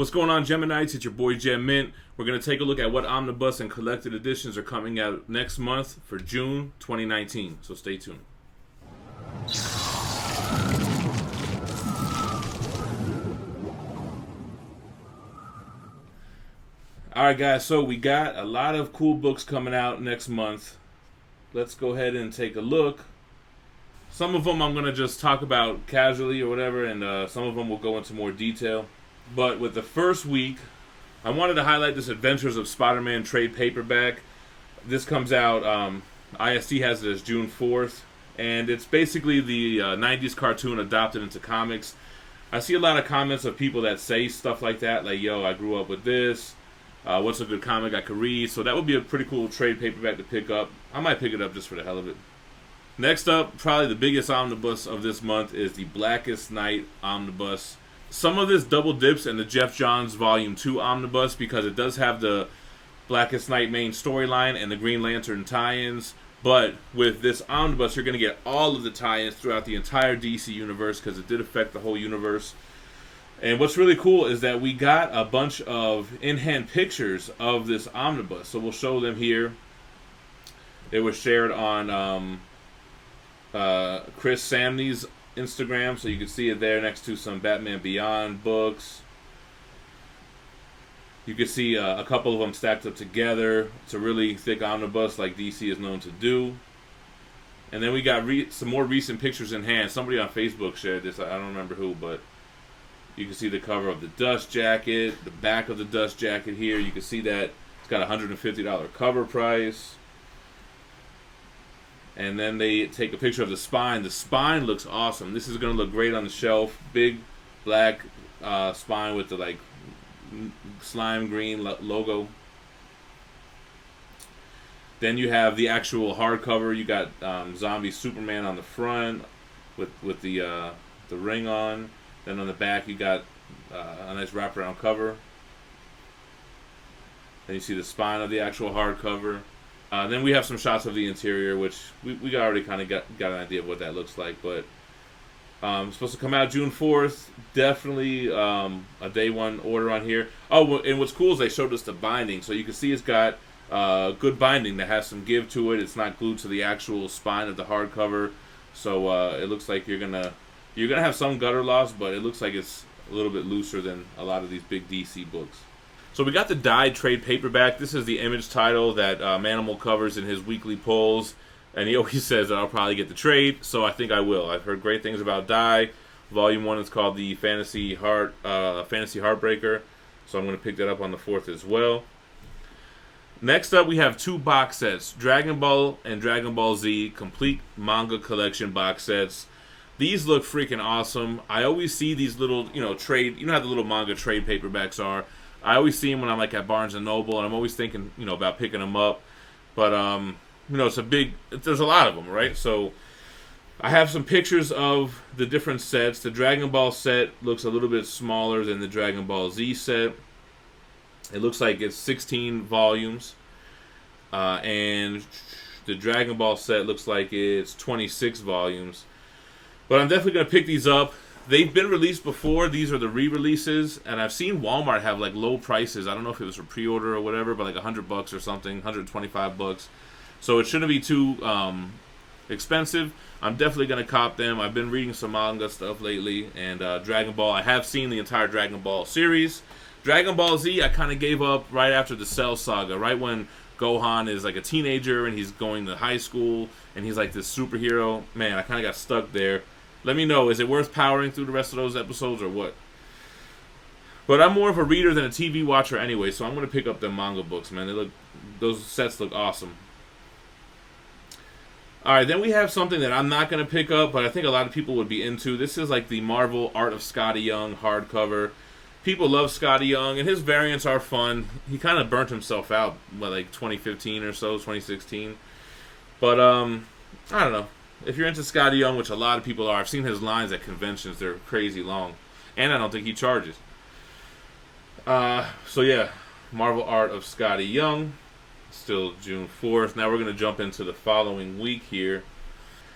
What's going on, Geminites? It's your boy Gem Mint. We're going to take a look at what Omnibus and collected editions are coming out next month for June 2019. So stay tuned. Alright guys, so we got a lot of cool books coming out next month. Let's go ahead and take a look. Some of them I'm going to just talk about casually or whatever, and some of them will go into more detail. But with the first week, I wanted to highlight this Adventures of Spider-Man trade paperback. This comes out, IST has it as June 4th, and it's basically the 90s cartoon adopted into comics. I see a lot of comments of people that say stuff like that, like, yo, I grew up with this. What's a good comic I could read? So that would be a pretty cool trade paperback to pick up. I might pick it up just for the hell of it. Next up, probably the biggest omnibus of this month is the Blackest Night omnibus. Some of this double dips in the Jeff Johns Volume 2 omnibus because it does have the Blackest Night main storyline and the Green Lantern tie-ins. But with this omnibus, you're going to get all of the tie-ins throughout the entire DC universe because it did affect the whole universe. And what's really cool is that we got a bunch of in-hand pictures of this omnibus. So we'll show them here. They were shared on Chris Samney's Instagram, so you can see it there next to some Batman Beyond books. You can see a couple of them stacked up together. It's a really thick omnibus like DC is known to do. And then we got some more recent pictures in hand. Somebody on Facebook shared this. I don't remember who, but you can see the cover of the dust jacket, the back of the dust jacket here. You can see that it's got a $150 cover price. And then they take a picture of the spine. The spine looks awesome. This is going to look great on the shelf. Big black spine with the like slime green logo. Then you have the actual hardcover. You got Zombie Superman on the front with the ring on. Then on the back you got a nice wraparound cover. Then you see the spine of the actual hardcover. Then we have some shots of the interior, which we already kind of got an idea of what that looks like. But it's supposed to come out June 4th. Definitely a day one order on here. Oh, and what's cool is they showed us the binding. So you can see it's got good binding that has some give to it. It's not glued to the actual spine of the hardcover. So it looks like you're gonna have some gutter loss, but it looks like it's a little bit looser than a lot of these big DC books. So we got the Dye trade paperback. This is the image title that Manimal covers in his weekly polls. And he always says that I'll probably get the trade, so I think I will. I've heard great things about Dye. Volume 1 is called the Fantasy Heartbreaker. So I'm going to pick that up on the 4th as well. Next up, we have two box sets. Dragon Ball and Dragon Ball Z Complete Manga Collection box sets. These look freaking awesome. I always see these little, trade, how the little manga trade paperbacks are. I always see them when I'm like at Barnes & Noble, and I'm always thinking, about picking them up. But, there's a lot of them, right? So I have some pictures of the different sets. The Dragon Ball set looks a little bit smaller than the Dragon Ball Z set. It looks like it's 16 volumes. And the Dragon Ball set looks like it's 26 volumes. But I'm definitely going to pick these up. They've been released before. These are the re-releases, and I've seen Walmart have like low prices. I don't know if it was for pre-order or whatever, but like $100 or something, $125. So it shouldn't be too expensive. I'm definitely gonna cop them. I've been reading some manga stuff lately, and Dragon Ball. I have seen the entire Dragon Ball series. Dragon Ball Z, I kind of gave up right after the Cell Saga, right when Gohan is like a teenager and he's going to high school and he's like this superhero. Man, I kind of got stuck there. Let me know, is it worth powering through the rest of those episodes or what? But I'm more of a reader than a TV watcher anyway, so I'm going to pick up the manga books, man. Those sets look awesome. Alright, then we have something that I'm not going to pick up, but I think a lot of people would be into. This is like the Marvel Art of Scotty Young hardcover. People love Scotty Young, and his variants are fun. He kind of burnt himself out by like 2015 or so, 2016. But, I don't know. If you're into Scotty Young, which a lot of people are, I've seen his lines at conventions. They're crazy long. And I don't think he charges. So yeah, Marvel Art of Scotty Young. Still June 4th. Now we're going to jump into the following week here.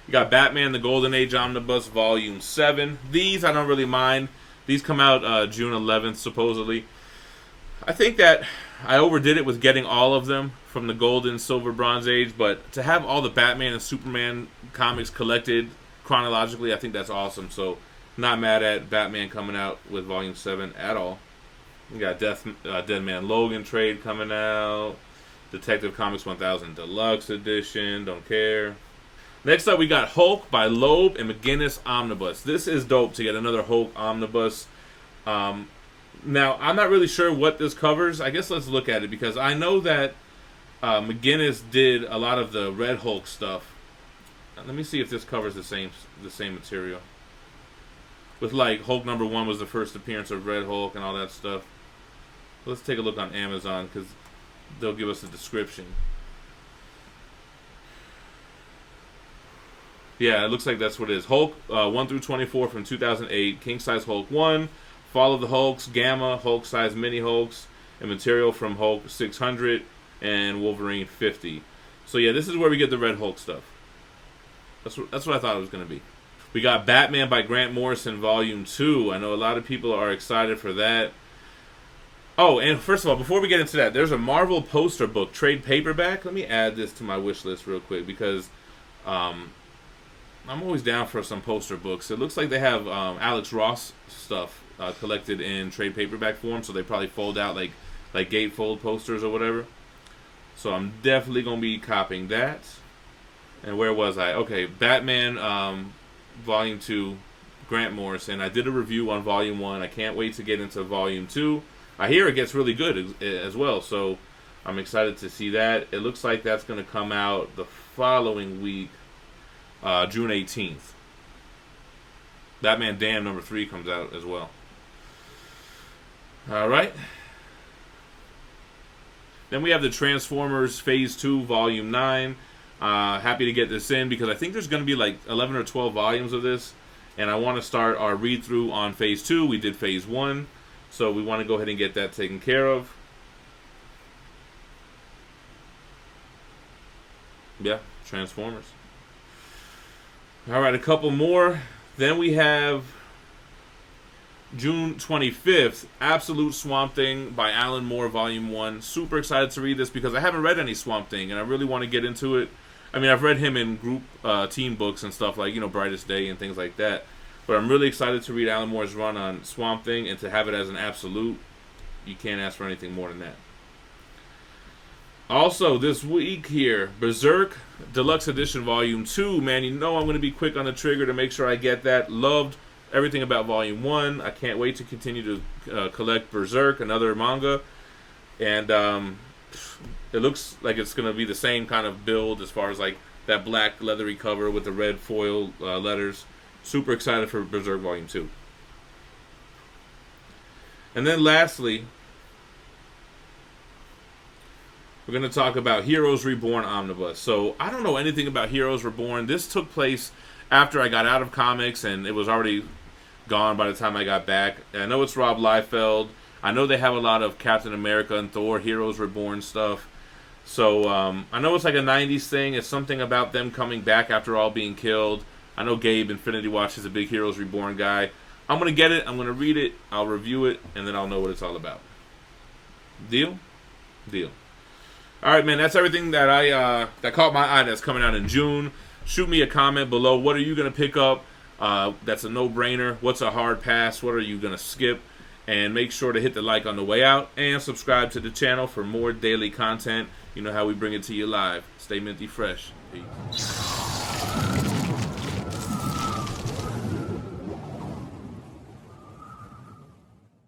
You got Batman, the Golden Age Omnibus, Volume 7. These I don't really mind. These come out June 11th, supposedly. I think that I overdid it with getting all of them from the Golden, Silver, Bronze Age, but to have all the Batman and Superman comics collected chronologically, I think that's awesome. So, not mad at Batman coming out with Volume 7 at all. We got Dead Man Logan trade coming out. Detective Comics 1000 Deluxe Edition. Don't care. Next up, we got Hulk by Loeb and McGinnis Omnibus. This is dope to get another Hulk Omnibus. Now, I'm not really sure what this covers. I guess let's look at it, because I know that McGinnis did a lot of the Red Hulk stuff. Let me see if this covers the same material. With, like, Hulk #1 was the first appearance of Red Hulk and all that stuff. Let's take a look on Amazon, because they'll give us a description. Yeah, it looks like that's what it is. Hulk 1 through 24 from 2008. King Size Hulk 1. Fall of the Hulks. Gamma. Hulk Size Mini Hulks. And material from Hulk 600 and Wolverine 50. So yeah, this is where we get the Red Hulk stuff. That's what I thought it was going to be. We got Batman by Grant Morrison Volume 2. I know a lot of people are excited for that. Oh, and first of all, before we get into that, there's a Marvel poster book, trade paperback. Let me add this to my wish list real quick, because I'm always down for some poster books. It looks like they have Alex Ross stuff collected in trade paperback form, so they probably fold out like gatefold posters or whatever. So I'm definitely going to be copying that. And where was I? Okay, Batman Volume 2, Grant Morrison. I did a review on Volume 1. I can't wait to get into Volume 2. I hear it gets really good as well, so I'm excited to see that. It looks like that's going to come out the following week, June 18th. Batman Damn #3 comes out as well. Alright. Then we have the Transformers Phase 2, Volume 9. Happy to get this in, because I think there's going to be like 11 or 12 volumes of this. And I want to start our read-through on Phase 2. We did Phase 1. So we want to go ahead and get that taken care of. Yeah, Transformers. Alright, a couple more. Then we have June 25th, Absolute Swamp Thing by Alan Moore, Volume 1. Super excited to read this, because I haven't read any Swamp Thing, and I really want to get into it. I mean, I've read him in group team books and stuff like, Brightest Day and things like that. But I'm really excited to read Alan Moore's run on Swamp Thing, and to have it as an absolute. You can't ask for anything more than that. Also, this week here, Berserk Deluxe Edition Volume 2. Man, I'm going to be quick on the trigger to make sure I get that. Loved everything about Volume 1. I can't wait to continue to collect Berserk, another manga. And it looks like it's going to be the same kind of build as far as like that black leathery cover with the red foil letters. Super excited for Berserk Volume 2. And then lastly, we're going to talk about Heroes Reborn Omnibus. So I don't know anything about Heroes Reborn. This took place after I got out of comics, and it was already gone by the time I got back. I know it's Rob Liefeld. I know they have a lot of Captain America and Thor, Heroes Reborn stuff. So I know it's like a 90s thing. It's something about them coming back after all being killed. I know Gabe, Infinity Watch, is a big Heroes Reborn guy. I'm going to get it. I'm going to read it. I'll review it, and then I'll know what it's all about. Deal? Deal. All right, man. That's everything that that caught my eye that's coming out in June. Shoot me a comment below. What are you going to pick up? That's a no-brainer. What's a hard pass? What are you going to skip? And make sure to hit the like on the way out, and subscribe to the channel for more daily content. You know how we bring it to you live. Stay minty fresh. Peace.